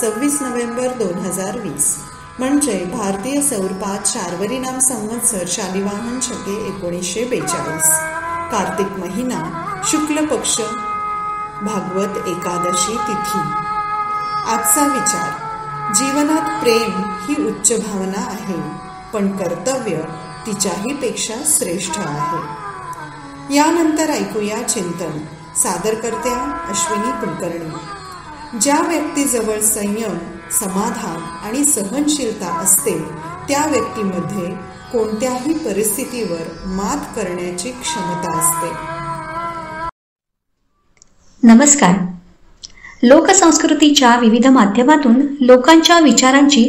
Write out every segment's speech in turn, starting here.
26 November 2020 म्हणजे भारतीय सौरपात शार्वरी नाम संवत्सर शालिवाहन शके 1942 कार्तिक महिना शुक्ल पक्ष भागवत एकादशी तिथी. आजचा विचार: जीवनात प्रेम ही उच्च भावना आहे, पण कर्तव्य तिच्याही पेक्षा श्रेष्ठ आहे. यानंतर ऐकूया चिंतन. सादरकर्त्या अश्विनी कुलकर्णी. ज्या व्यक्तीजवळ संयम, समाधान आणि सहनशीलता असते त्या व्यक्तीमध्ये कोणत्याही परिस्थितीवर मात करण्याची क्षमता असते. नमस्कार. लोकसंस्कृतीच्या विविध माध्यमातून लोकांच्या विचारांची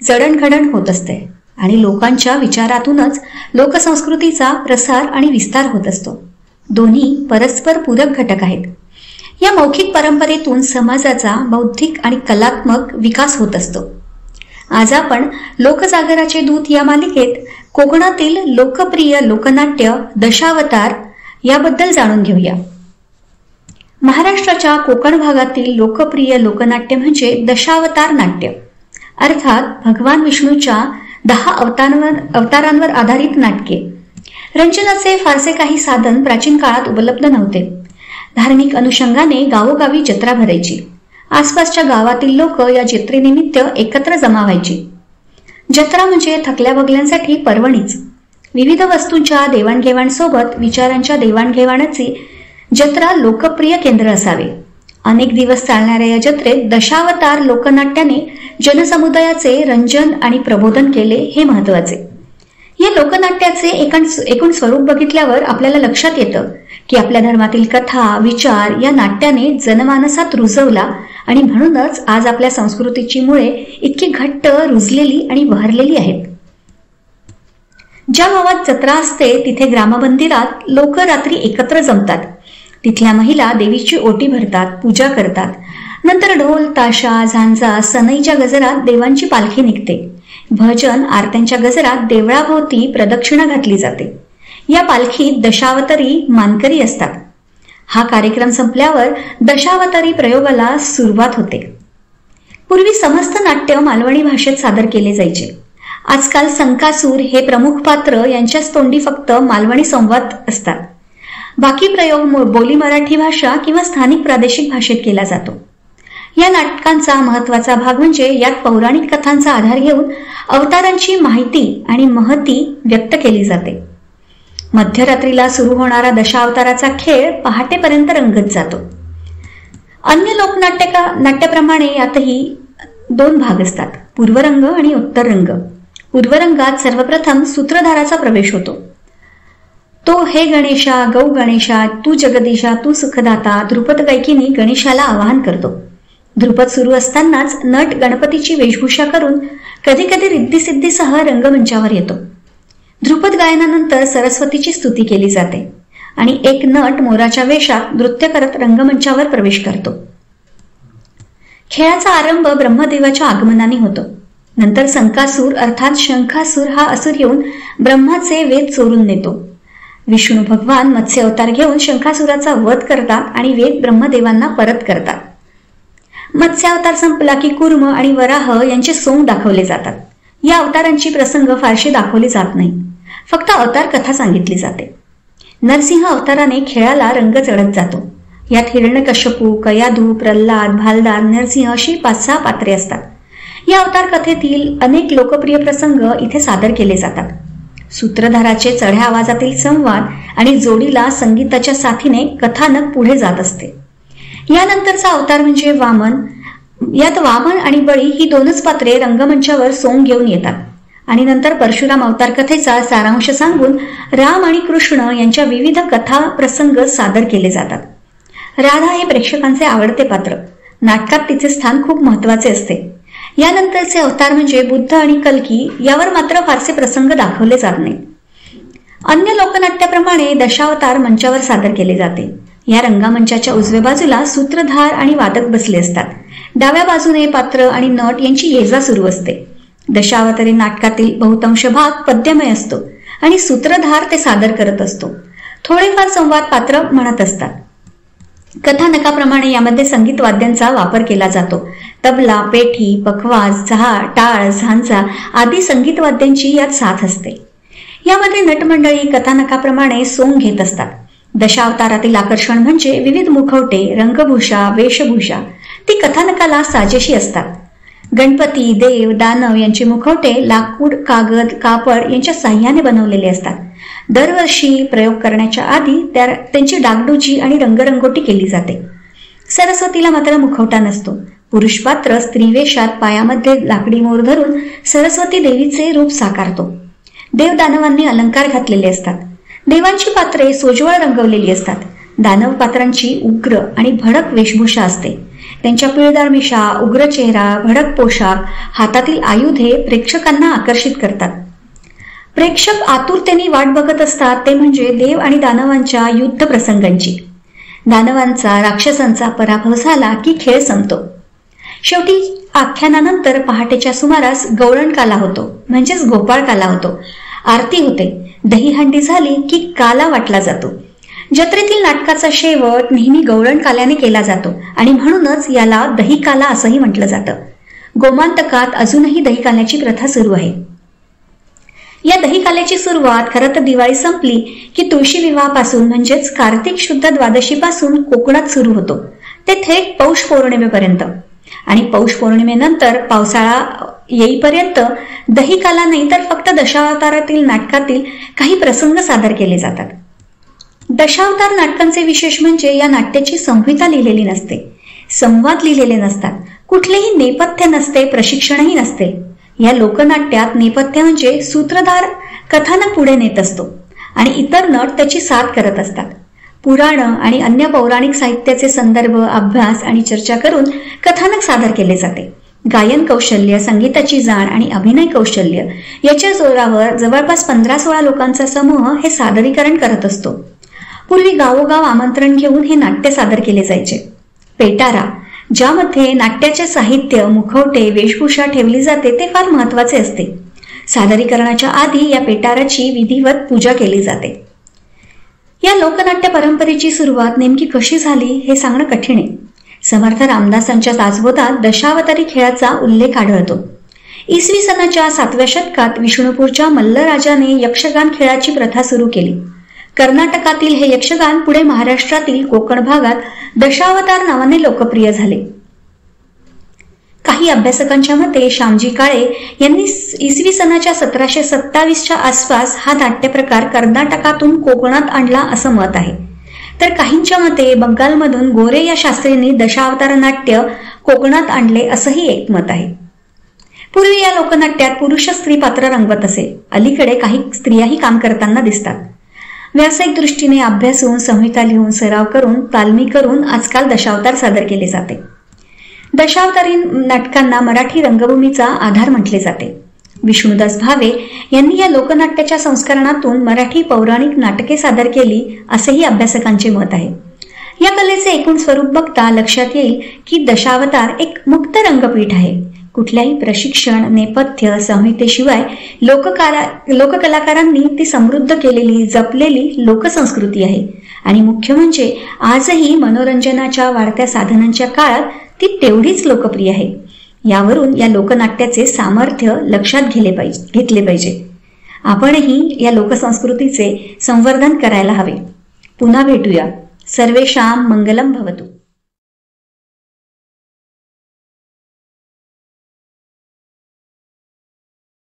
जडणघडण होत असते आणि लोकांच्या विचारातूनच लोकसंस्कृतीचा प्रसार आणि विस्तार होत असतो. दोन्ही परस्पर पूरक घटक आहेत. या मौखिक परंपरेतून समाजाचा बौद्धिक आणि कलात्मक विकास होत असतो. आज आपण लोकजागराचे दूत या मालिकेत कोकणातील लोकप्रिय लोकनाट्य दशावतार याबद्दल जाणून घेऊया. महाराष्ट्राच्या कोकण भागातील लोकप्रिय लोकनाट्य म्हणजे दशावतार नाट्य, अर्थात भगवान विष्णूच्या 10 अवतारांवर आधारित नाटके. रंजनाचे फारसे काही साधन प्राचीन काळात उपलब्ध नव्हते. धार्मिक अनुषंगाने गावोगावी जत्रा भरायची. आसपासच्या गावातील लोक या जत्रेनिमित्त एकत्र जमा व्हायची. जत्रा म्हणजे थकल्या बगल्यांसाठी पर्वणीच. विविध वस्तूंच्या देवाणघेवाणसोबत विचारांच्या देवाणघेवाणाची जत्रा लोकप्रिय केंद्र असावे. अनेक दिवस चालणाऱ्या या जत्रेत दशावतार लोकनाट्याने जनसमुदायाचे रंजन आणि प्रबोधन केले हे महत्वाचे. या लोकनाट्याचे एकूण स्वरूप बघितल्यावर आपल्याला लक्षात येतं की आपल्या धर्मातील कथा, विचार या नाट्याने जनमानसात रुजवला आणि म्हणूनच आज आपल्या संस्कृतीची मुळे इतकी घट्ट रुजलेली आणि बहरलेली आहेत. ज्या गावात जत्रा असते तिथे ग्राममंदिरात लोक रात्री एकत्र जमतात. तिथल्या महिला देवीची ओटी भरतात, पूजा करतात. नंतर ढोल, ताशा, झांजा, सनईच्या गजरात देवांची पालखी निघते. भजन, आरत्यांच्या गजरात देवळाभोवती प्रदक्षिणा घातली जाते. या पालखीत दशावतारी मानकरी असतात. हा कार्यक्रम संपल्यावर दशावतारी प्रयोगाला सुरुवात होते. पूर्वी समस्त नाट्य मालवणी भाषेत सादर केले जायचे. आजकाल संकासूर हे प्रमुख पात्र यांच्याच तोंडी फक्त मालवणी संवाद असतात. बाकी प्रयोग बोली मराठी भाषा किंवा स्थानिक प्रादेशिक भाषेत केला जातो. या नाटकांचा महत्वाचा भाग म्हणजे यात पौराणिक कथांचा आधार घेऊन अवतारांची माहिती आणि महती व्यक्त केली जाते. मध्यरात्रीला सुरू होणारा दशावताराचा खेळ पहाटेपर्यंत रंगत जातो. अन्य लोकनाट्याप्रमाणे यातही 2 भाग असतात, पूर्वरंग आणि उत्तररंग. पूर्वरंगात सर्वप्रथम सूत्रधाराचा प्रवेश होतो. तो हे गणेशा, गौ गणेशा, तू जगदीशा, तू सुखदाता ध्रुपद गायकीने गणेशाला आवाहन करतो. ध्रुपद सुरू असतानाच नट गणपतीची वेशभूषा करून कधी कधी रिद्धिसिद्धीसह रंगमंचावर येतो. ध्रुपद गायनानंतर सरस्वतीची स्तुती केली जाते आणि एक नट मोराच्या वेशात नृत्य करत रंगमंचावर प्रवेश करतो. खेळाचा आरंभ ब्रह्मदेवाच्या आगमनाने होतो. नंतर संकासूर अर्थात शंखासूर हा असुर येऊन ब्रह्माचे वेद चोरून नेतो. विष्णू भगवान मत्स्य अवतार घेऊन शंखासुराचा वध करतात आणि वेद ब्रह्मदेवांना परत करतात. मत्स्य अवतार संपला की कूर्म आणि वराह यांचे सोंग दाखवले जातात. या अवतारांची प्रसंग फारशी दाखवली जात नाही, फक्त अवतार कथा सांगितली जाते. नरसिंह अवताराने खेळाला रंग चढत जातो. यात हिरण्यकश्यपू, कयाधू, प्रल्हाद, भालदार, नरसिंह अशी 5-6 पात्रे असतात. या अवतार कथेतील अनेक लोकप्रिय प्रसंग इथे सादर केले जातात. सूत्रधाराचे चढ्या आवाजातील संवाद आणि जोडीला संगीताच्या साथीने कथानक पुढे जात असते. यानंतरचा अवतार म्हणजे वामन. यात वामन आणि बळी ही 2च पात्रे रंगमंचावर सोंग घेऊन येतात आणि नंतर परशुराम अवतार कथेचा सारांश सांगून राम आणि कृष्ण यांच्या विविध कथा प्रसंग सादर केले जातात. राधा हे प्रेक्षकांचे आवडते पात्र. नाटकात तिचे स्थान खूप महत्वाचे असते. यानंतरचे अवतार म्हणजे बुद्ध आणि कल्की. यावर मात्र फारसे प्रसंग दाखवले जात नाही. अन्य लोकनाट्याप्रमाणे दशावतार मंचावर सादर केले जाते. या रंगमंचाच्या उजव्या बाजूला सूत्रधार आणि वादक बसले असतात. डाव्या बाजूने पात्र आणि नट यांची येजा सुरू असते. दशावतारी नाटकातील बहुतांश भाग पद्यमय असतो आणि सूत्रधार ते सादर करत असतो. थोडेफार संवाद पात्र म्हणत असतात. कथानकाप्रमाणे यामध्ये संगीत वाद्यांचा वापर केला जातो. तबला, पेठी, पखवाज, टाळ, झांजा आदी संगीत वाद्यांची यात साथ असते. यामध्ये नटमंडळी कथानकाप्रमाणे सोंग घेत असतात. दशावतारातील आकर्षण म्हणजे विविध मुखवटे, रंगभूषा, वेशभूषा ती कथानकाला साजेशी असतात. गणपती, देव, दानव यांचे मुखवटे लाकूड, कागद, कापड यांच्या साह्याने बनवलेले असतात. दरवर्षी प्रयोग करण्याच्या आधी त्यांची डागडुजी आणि रंगरंगोटी केली जाते. सरस्वतीला मात्र मुखवटा नसतो. पुरुष पात्र स्त्रीवेशात पायामध्ये लाकडी मोर धरून सरस्वती देवीचे रूप साकारतो. देव दानवांनी अलंकार घातलेले असतात. देवांची पात्रे सोज्वळ रंगवलेली असतात. दानव पात्रांची उग्र आणि भडक वेशभूषा असते. त्यांच्या पिळदार मिशा, उग्र चेहरा, भडक पोशाख, हातातील आयुधे प्रेक्षकांना आकर्षित करतात. प्रेक्षक आतुरतेने वाट बघत असतात ते म्हणजे देव आणि दानवांच्या युद्ध प्रसंगांची. दानवांचा, राक्षसांचा पराभव झाला की खेळ संपतो. शेवटी आख्यानानंतर पहाटेच्या सुमारास गवळण काला होतो, म्हणजेच गोपाळ काला होतो. आरती होते. दहीहंडी झाली की काला वाटला जातो. जत्रेतील नाटकाचा शेवट नेहमी गवळण काल्याने केला जातो आणि म्हणूनच याला दही काला असंही म्हटलं जातं. गोमांतकात अजूनही दही काल्याची प्रथा सुरू आहे. या दही काल्याची सुरुवात खरं तर दिवाळी संपली की तुळशी विवाहापासून म्हणजेच कार्तिक शुद्ध द्वादशी पासून कोकणात सुरू होतो. ते थेट पौष पौर्णिमेपर्यंत आणि पौष पौर्णिमेनंतर पावसाळा येईपर्यंत दही काला नाही तर फक्त दशावतारातील नाटकातील काही प्रसंग सादर केले जातात. दशावतार नाटकांचे विशेष म्हणजे या नाट्याची संहिता लिहिलेली नसते, संवाद लिहिलेले नसतात, कुठलेही नेपथ्य नसते, प्रशिक्षणही नसते. या लोकनाट्यात नेपथ्य म्हणजे सूत्रधार कथानक पुढे नेत असतो आणि इतर नट त्याची साथ करत असतात. पुराण आणि अन्य पौराणिक साहित्याचे संदर्भ, अभ्यास आणि चर्चा करून कथानक सादर केले जाते. गायन कौशल्य, संगीताची जाण आणि अभिनय कौशल्य याच्या जोरावर जवळपास 15-16 लोकांचा समूह हे सादरीकरण करत असतो. पूर्वी गावोगाव आमंत्रण घेऊन हे नाट्य सादर केले जायचे. पेटारा, ज्यामध्ये नाट्याचे साहित्य, मुखवटे, वेशभूषा ठेवली जाते ते फार महत्वाचे असते. सादरीकरणाच्या आधी या पेटाराची विधिवत पूजा केली जाते. या लोकनाट्य परंपरेची सुरुवात नेमकी कशी झाली हे सांगणं कठीण आहे. समर्थ रामदासांच्या दासबोधात दशावतारी खेळाचा उल्लेख आढळतो. इसवी सनाच्या 7व्या शतकात विष्णुपूरच्या मल्लराजाने यक्षगान खेळाची प्रथा सुरू केली. कर्नाटकातील हे यक्षगान पुढे महाराष्ट्रातील कोकण भागात दशावतार नावाने लोकप्रिय झाले. काही अभ्यासकांच्या मते श्यामजी काळे यांनी इसवी सनाच्या 1727च्या आसपास हा नाट्यप्रकार कर्नाटकातून कोकणात आणला असं मत आहे. तर काहींच्या मते बंगालमधून गोरे या शास्त्रींनी दशावतार नाट्य कोकणात आणले असंही एक मत आहे. पूर्वी या लोकनाट्यात पुरुष स्त्री पात्र रंगवत असे. अलीकडे काही स्त्रियाही काम करताना दिसतात. व्यावसायिक दृष्टीने अभ्यासून, संहिता लिहून, सराव करून, तालमी करून आजकाल दशावतार सादर केले जाते. दशावतारी नाटकांना मराठी रंगभूमीचा आधार म्हटले जाते. विष्णुदास भावे यांनी या लोकनाट्याच्या संस्करणातून मराठी पौराणिक नाटके सादर केली असेही अभ्यासकांचे मत आहे. या कलेचे एकूण स्वरूप बघता लक्षात येईल की दशावतार एक मुक्त रंगपीठ आहे. कुठल्याही प्रशिक्षण, नेपथ्य, संहितेशिवाय लोककलाकारांनी ती समृद्ध केलेली, जपलेली लोकसंस्कृती आहे. आणि मुख्य म्हणजे आजही मनोरंजनाच्या वाढत्या साधनांच्या काळात ती तेवढीच लोकप्रिय आहे. यावरून या लोकनाट्याचे सामर्थ्य लक्षात घेतले पाहिजे. आपणही या लोकसंस्कृतीचे संवर्धन करायला हवे. पुन्हा भेटूया. सर्वेषां मंगलम भवतु.